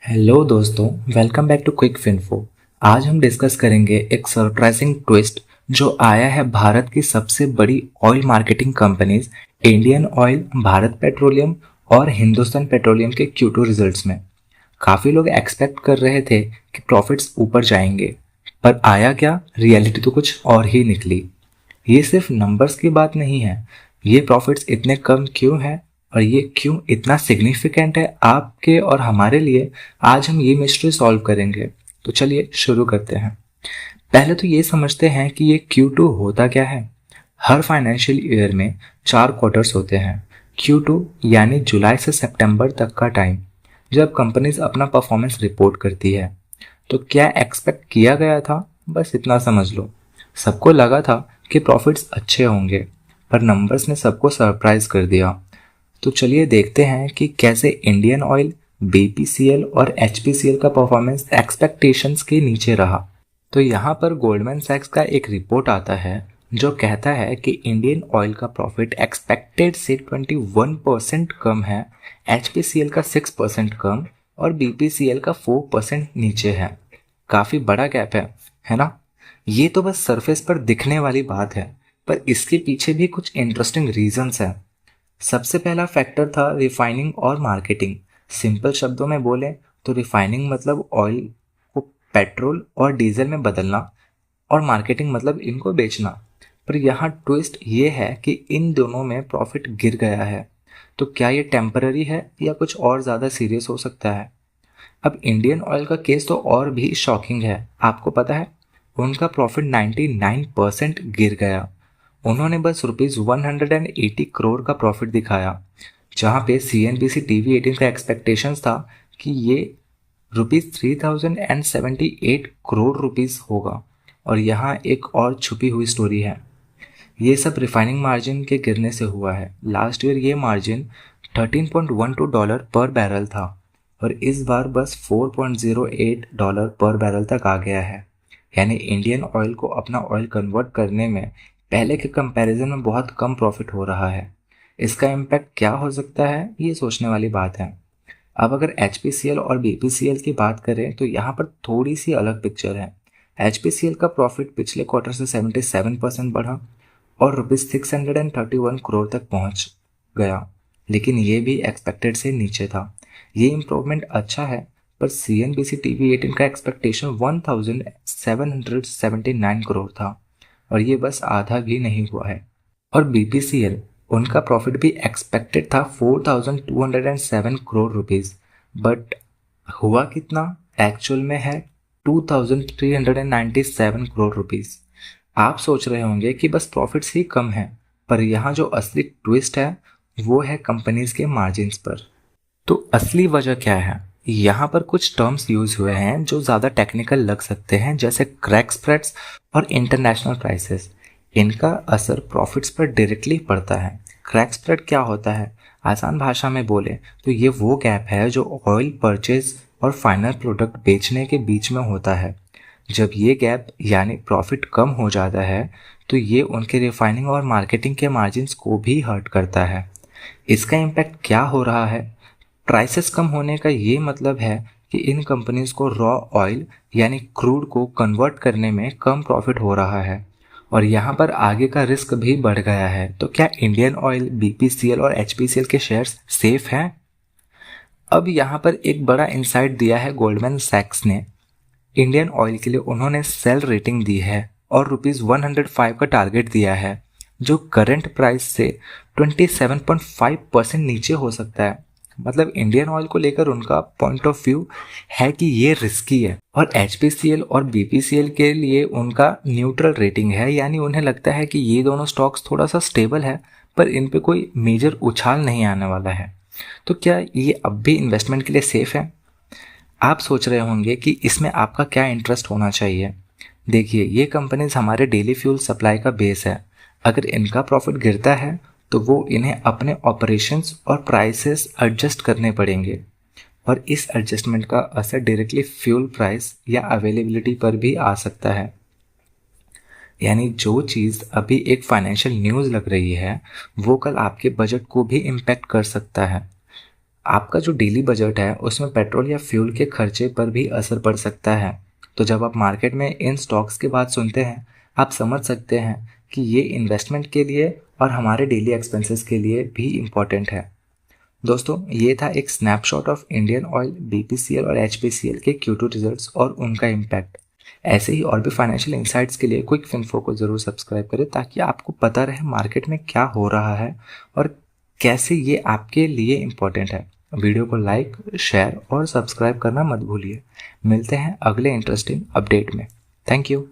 Hello दोस्तों, welcome back to quick फिन्फो। आज हम डिस्कस करेंगे एक सरप्राइजिंग ट्विस्ट जो आया है भारत की सबसे बड़ी oil marketing companies Indian oil, Bharat petroleum और हिंदुस्तान पेट्रोलियम के Q2 रिजल्ट्स में। काफ़ी लोग एक्सपेक्ट कर रहे थे कि प्रॉफिट्स ऊपर जाएंगे, पर आया क्या, रियलिटी तो कुछ और ही निकली। ये सिर्फ नंबर्स की बात नहीं है, ये प्रॉफिट्स इतने कम क्यों हैं और ये क्यों इतना सिग्निफिकेंट है आपके और हमारे लिए, आज हम ये मिस्ट्री सॉल्व करेंगे। तो चलिए शुरू करते हैं। पहले तो ये समझते हैं कि ये Q2 होता क्या है। हर फाइनेंशियल ईयर में 4 क्वार्टर्स होते हैं। Q2 यानी जुलाई से सितंबर तक का टाइम, जब कंपनीज अपना परफॉर्मेंस रिपोर्ट करती है। तो क्या एक्सपेक्ट किया गया था, बस इतना समझ लो। सबको लगा था कि प्रॉफिट्स अच्छे होंगे, पर नंबर्स ने सबको सरप्राइज कर दिया। तो चलिए देखते हैं कि कैसे इंडियन ऑयल, BPCL और HPCL का परफॉर्मेंस एक्सपेक्टेशंस के नीचे रहा। तो यहाँ पर गोल्डमैन सैक्स का एक रिपोर्ट आता है जो कहता है कि इंडियन ऑयल का प्रॉफिट एक्सपेक्टेड से 21% कम है, HPCL का 6% कम और BPCL का 4% नीचे है। काफ़ी बड़ा गैप है ना। ये तो बस सरफेस पर दिखने वाली बात है, पर इसके पीछे भी कुछ इंटरेस्टिंग रीजंस हैं। सबसे पहला फैक्टर था रिफाइनिंग और मार्केटिंग। सिंपल शब्दों में बोले तो रिफाइनिंग मतलब ऑयल को पेट्रोल और डीजल में बदलना, और मार्केटिंग मतलब इनको बेचना। पर यहाँ ट्विस्ट ये है कि इन दोनों में प्रॉफिट गिर गया है। तो क्या ये टेम्पररी है या कुछ और ज़्यादा सीरियस हो सकता है। अब इंडियन ऑयल का केस तो और भी शॉकिंग है। आपको पता है, उनका प्रॉफिट 99% गिर गया। उन्होंने बस ₹180 करोड़ का प्रॉफिट दिखाया, जहां पे CNBC TV18 का एक्सपेक्टेशंस था कि ये ₹3078 करोड़ होगा। और यहाँ एक और छुपी हुई स्टोरी है। ये सब रिफाइनिंग मार्जिन के गिरने से हुआ है। लास्ट ईयर ये मार्जिन $13.12 पर बैरल था और इस बार बस $4.08 पर बैरल तक आ गया है। यानी इंडियन ऑयल को अपना ऑयल कन्वर्ट करने में पहले के कंपैरिजन में बहुत कम प्रॉफिट हो रहा है। इसका इम्पैक्ट क्या हो सकता है, ये सोचने वाली बात है। अब अगर HPCL और BPCL की बात करें तो यहाँ पर थोड़ी सी अलग पिक्चर है। HPCL का प्रॉफिट पिछले क्वार्टर से 77% बढ़ा और ₹631 करोड़ तक पहुंच गया, लेकिन ये भी एक्सपेक्टेड से नीचे था। ये इम्प्रूवमेंट अच्छा है, पर CNBC TV18 का एक्सपेक्टेशन 1779 करोड़ था और ये बस आधा भी नहीं हुआ है। और BPCL, उनका प्रॉफिट भी एक्सपेक्टेड था 4207 करोड़ रुपीस, बट हुआ कितना, एक्चुअल में है 2397 करोड़ रुपीस। आप सोच रहे होंगे कि बस प्रॉफिट्स ही कम है, पर यहाँ जो असली ट्विस्ट है वो है कंपनीज के मार्जिन्स पर। तो असली वजह क्या है। यहाँ पर कुछ टर्म्स यूज हुए हैं जो ज़्यादा टेक्निकल लग सकते हैं, जैसे क्रैक स्प्रेड्स और इंटरनेशनल प्राइसेस। इनका असर प्रॉफिट्स पर डायरेक्टली पड़ता है। क्रैक स्प्रेड क्या होता है, आसान भाषा में बोले तो ये वो गैप है जो ऑयल परचेज और फाइनल प्रोडक्ट बेचने के बीच में होता है। जब ये गैप यानी प्रॉफिट कम हो जाता है तो ये उनके रिफाइनिंग और मार्केटिंग के मार्जिन्स को भी हर्ट करता है। इसका इम्पैक्ट क्या हो रहा है। प्राइसेस कम होने का ये मतलब है कि इन कंपनीज को रॉ ऑयल यानी क्रूड को कन्वर्ट करने में कम प्रॉफिट हो रहा है और यहाँ पर आगे का रिस्क भी बढ़ गया है। तो क्या इंडियन ऑयल, BPCL और HPCL के शेयर्स सेफ हैं। अब यहाँ पर एक बड़ा इंसाइट दिया है गोल्डमैन सैक्स ने। इंडियन ऑयल के लिए उन्होंने सेल रेटिंग दी है और ₹105 का टारगेट दिया है, जो करंट प्राइस से 27.5% नीचे हो सकता है। मतलब इंडियन ऑयल को लेकर उनका पॉइंट ऑफ व्यू है कि ये रिस्की है, और HPCL और BPCL के लिए उनका न्यूट्रल रेटिंग है, यानी उन्हें लगता है कि ये दोनों स्टॉक्स थोड़ा सा स्टेबल है, पर इन पे कोई मेजर उछाल नहीं आने वाला है। तो क्या ये अब भी इन्वेस्टमेंट के लिए सेफ है। आप सोच रहे होंगे कि इसमें आपका क्या इंटरेस्ट होना चाहिए। देखिए, ये कंपनीज हमारे डेली फ्यूल सप्लाई का बेस है। अगर इनका प्रॉफिट गिरता है तो वो इन्हें अपने ऑपरेशंस और प्राइसेस एडजस्ट करने पड़ेंगे, और इस एडजस्टमेंट का असर डायरेक्टली फ्यूल प्राइस या अवेलेबिलिटी पर भी आ सकता है। यानी जो चीज़ अभी एक फाइनेंशियल न्यूज़ लग रही है वो कल आपके बजट को भी इम्पैक्ट कर सकता है। आपका जो डेली बजट है उसमें पेट्रोल या फ्यूल के खर्चे पर भी असर पड़ सकता है। तो जब आप मार्केट में इन स्टॉक्स की बात सुनते हैं, आप समझ सकते हैं कि ये इन्वेस्टमेंट के लिए और हमारे डेली एक्सपेंसेस के लिए भी इम्पोर्टेंट है। दोस्तों, ये था एक snapshot of Indian oil, BPCL और एचपीसीएल के Q2 रिजल्ट्स और उनका इम्पैक्ट। ऐसे ही और भी फाइनेंशियल इंसाइट्स के लिए क्विक फिन्फो को ज़रूर सब्सक्राइब करें ताकि आपको पता रहे मार्केट में क्या हो रहा है और कैसे ये आपके लिए इम्पोर्टेंट है। वीडियो को लाइक, शेयर और सब्सक्राइब करना मत भूलिए। मिलते हैं अगले इंटरेस्टिंग अपडेट में। Thank you.